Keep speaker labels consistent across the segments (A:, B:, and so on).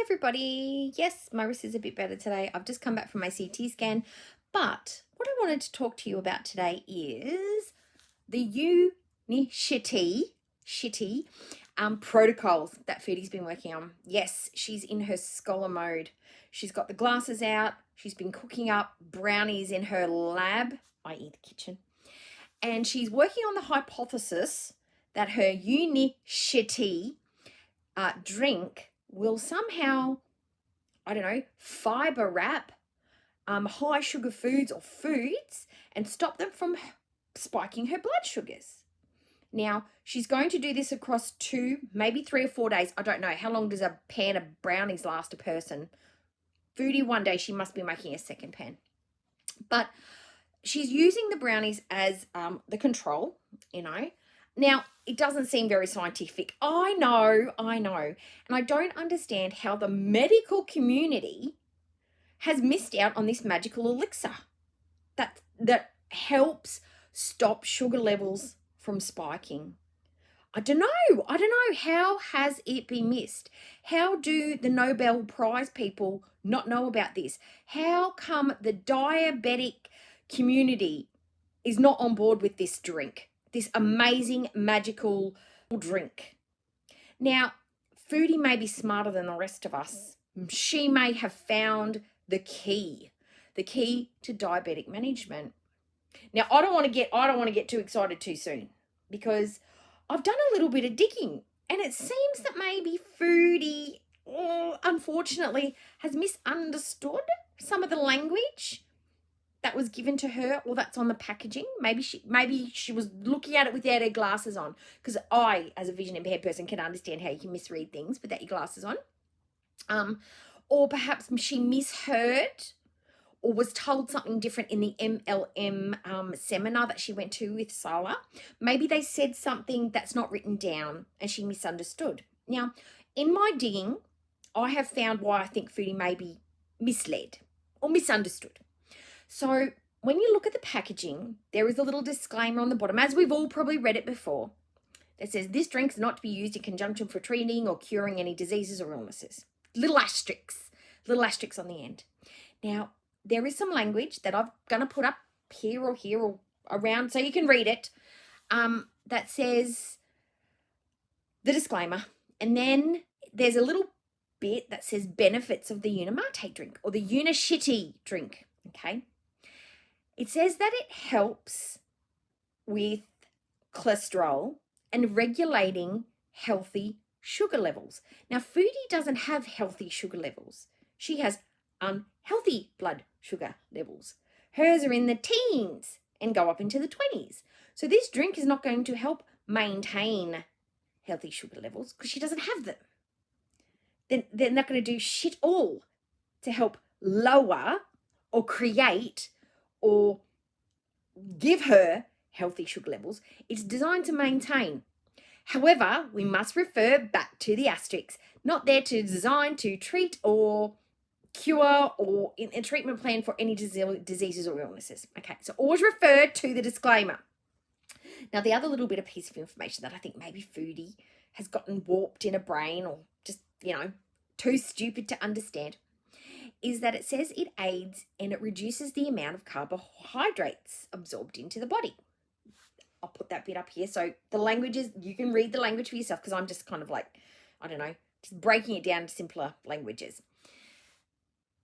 A: everybody. Yes, my wrist is a bit better today. I've just come back from my CT scan, but what I wanted to talk to you about today is the Unishitty protocols that Foodie's been working on. Yes, she's in her scholar mode. She's got the glasses out. She's been cooking up brownies in her lab, i.e. the kitchen, and she's working on the hypothesis that her Unishitty drink will somehow, I don't know, fiber wrap high sugar foods or foods and stop them from spiking her blood sugars. Now, she's going to do this across 2, maybe 3 or 4 days. I don't know. How long does a pan of brownies last a person? Foodie, one day she must be making a second pan. But she's using the brownies as the control, Now, it doesn't seem very scientific. I know. And I don't understand how the medical community has missed out on this magical elixir that helps stop sugar levels from spiking. I don't know. How has it been missed? How do the Nobel Prize people not know about this? How come the diabetic community is not on board with this drink? This amazing, magical drink. Now, Foodie may be smarter than the rest of us. She may have found the key to diabetic management. Now, I don't want to get too excited too soon, because I've done a little bit of digging, and it seems that maybe Foodie, unfortunately, has misunderstood some of the language that was given to her, or that's on the packaging. Maybe she was looking at it without her glasses on, because I, as a vision impaired person, can understand how you can misread things without your glasses on. Or perhaps she misheard or was told something different in the MLM seminar that she went to with Sala. Maybe they said something that's not written down and she misunderstood. Now, in my digging, I have found why I think Foodie may be misled or misunderstood. So when you look at the packaging, there is a little disclaimer on the bottom, as we've all probably read it before, that says this drink is not to be used in conjunction for treating or curing any diseases or illnesses. Little asterisks on the end. Now, there is some language that I'm going to put up here or around so you can read it, that says the disclaimer. And then there's a little bit that says benefits of the Unimate drink or the Unishitty drink, okay? It says that it helps with cholesterol and regulating healthy sugar levels. Now, Foodie doesn't have healthy sugar levels. She has unhealthy blood sugar levels. Hers are in the teens and go up into the 20s. So this drink is not going to help maintain healthy sugar levels because she doesn't have them. Then they're not going to do shit all to help lower or create or give her healthy sugar levels. It's designed to maintain. However, we must refer back to the asterisks, not there to design to treat or cure or in a treatment plan for any diseases or illnesses. Okay, so always refer to the disclaimer. Now, the other little bit of piece of information that I think maybe Foodie has gotten warped in a brain or just, too stupid to understand is that it says it aids and it reduces the amount of carbohydrates absorbed into the body. I'll put that bit up here. So the languages, you can read the language for yourself because I'm just kind of just breaking it down to simpler languages.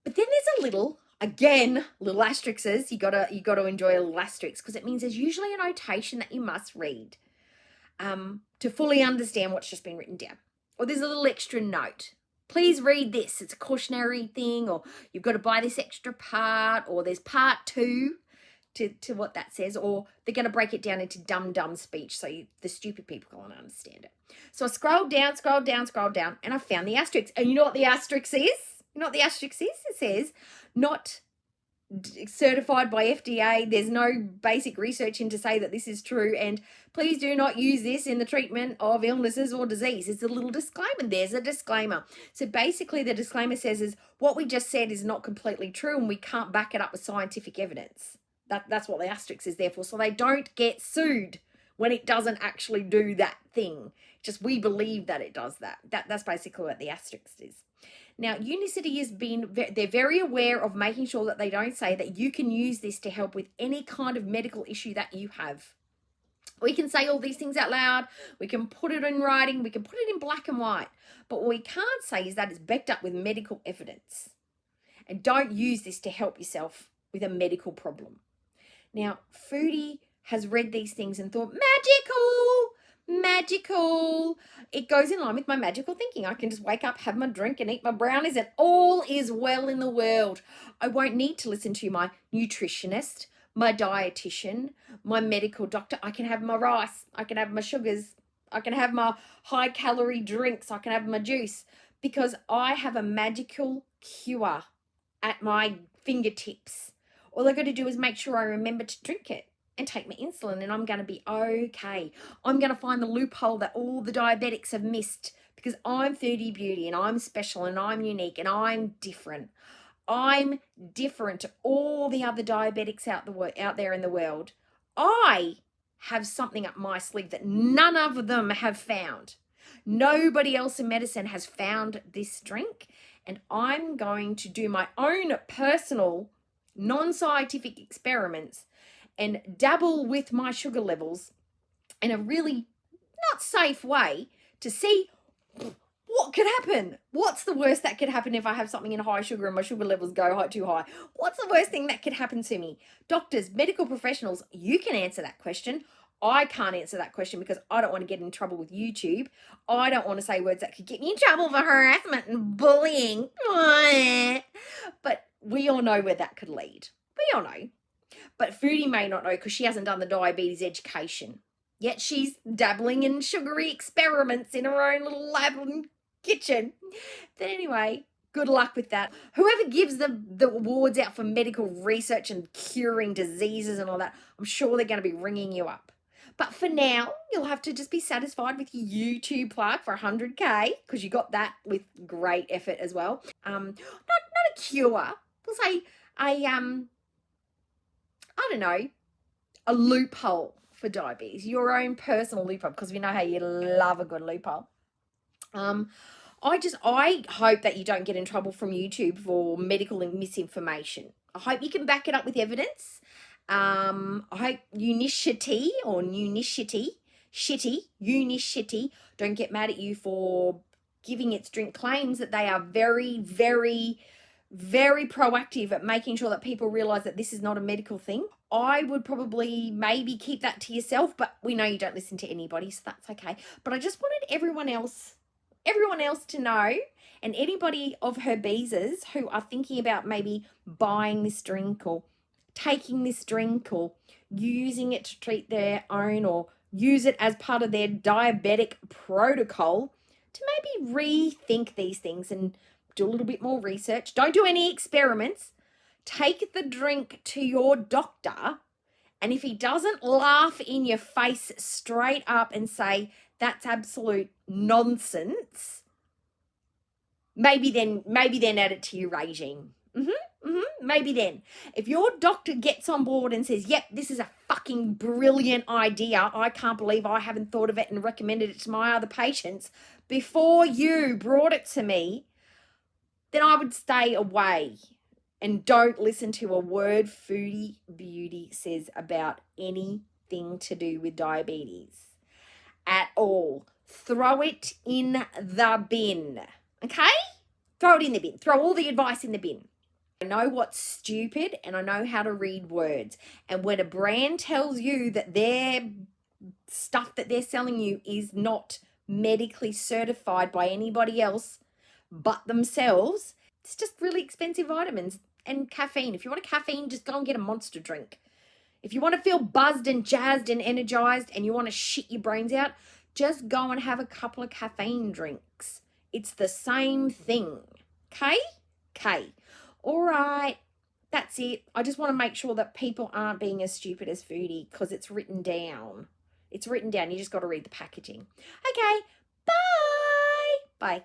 A: But then there's a little asterisks. You gotta enjoy a little asterisks because it means there's usually a notation that you must read to fully understand what's just been written down. Or there's a little extra note. Please read this. It's a cautionary thing, or you've got to buy this extra part, or there's part 2 to what that says, or they're going to break it down into dumb speech so the stupid people can't understand it. So I scrolled down, and I found the asterisk. And you know what the asterisk is? It says not certified by FDA. There's no basic research in to say that this is true, and please do not use this in the treatment of illnesses or disease. It's a little disclaimer. There's a disclaimer. So basically the disclaimer says is what we just said is not completely true and we can't back it up with scientific evidence. That's what the asterisk is there for, so they don't get sued when it doesn't actually do that thing. Just we believe that it does that. That's basically what the asterisk is. Now, Unishitty has been, they're very aware of making sure that they don't say that you can use this to help with any kind of medical issue that you have. We can say all these things out loud. We can put it in writing. We can put it in black and white. But what we can't say is that it's backed up with medical evidence. And don't use this to help yourself with a medical problem. Now, Foodie has read these things and thought, magical. It goes in line with my magical thinking. I can just wake up, have my drink and eat my brownies and all is well in the world. I won't need to listen to my nutritionist, my dietitian, my medical doctor. I can have my rice. I can have my sugars. I can have my high calorie drinks. I can have my juice because I have a magical cure at my fingertips. All I got to do is make sure I remember to drink it and take my insulin and I'm going to be okay. I'm going to find the loophole that all the diabetics have missed because I'm Foodie Beauty and I'm special and I'm unique and I'm different. I'm different to all the other diabetics out there in the world. I have something up my sleeve that none of them have found. Nobody else in medicine has found this drink, and I'm going to do my own personal non-scientific experiments and dabble with my sugar levels in a really not safe way to see what could happen. What's the worst that could happen if I have something in high sugar and my sugar levels go too high? What's the worst thing that could happen to me? Doctors, medical professionals, you can answer that question. I can't answer that question because I don't want to get in trouble with YouTube. I don't want to say words that could get me in trouble for harassment and bullying. But we all know where that could lead. We all know. But Foodie may not know because she hasn't done the diabetes education. Yet she's dabbling in sugary experiments in her own little lab and kitchen. But anyway, good luck with that. Whoever gives the awards out for medical research and curing diseases and all that, I'm sure they're going to be ringing you up. But for now, you'll have to just be satisfied with your YouTube plaque for 100K because you got that with great effort as well. Not a cure. We'll say I don't know, a loophole for diabetes, your own personal loophole, because we know how you love a good loophole. I hope that you don't get in trouble from YouTube for medical misinformation. I hope you can back it up with evidence. I hope Unishitty don't get mad at you for giving its drink claims that they are very, very, very proactive at making sure that people realize that this is not a medical thing. I would probably maybe keep that to yourself, but we know you don't listen to anybody, so that's okay. But I just wanted everyone else to know, and anybody of her beezers who are thinking about maybe buying this drink or taking this drink or using it to treat their own or use it as part of their diabetic protocol, to maybe rethink these things and do a little bit more research. Don't do any experiments. Take the drink to your doctor, and if he doesn't laugh in your face straight up and say, that's absolute nonsense, maybe then add it to your regime. Maybe then. If your doctor gets on board and says, yep, this is a fucking brilliant idea, I can't believe I haven't thought of it and recommended it to my other patients before you brought it to me, then I would stay away and don't listen to a word Foodie Beauty says about anything to do with diabetes at all. Throw it in the bin, okay? Throw it in the bin. Throw all the advice in the bin. I know what's stupid and I know how to read words. And when a brand tells you that their stuff that they're selling you is not medically certified by anybody else but themselves, it's just really expensive vitamins and caffeine. If you want a caffeine, just go and get a Monster drink. If you want to feel buzzed and jazzed and energized and you want to shit your brains out, just go and have a couple of caffeine drinks. It's the same thing. Okay? All right. That's it. I just want to make sure that people aren't being as stupid as Foodie because it's written down. It's written down. You just got to read the packaging. Okay. Bye. Bye.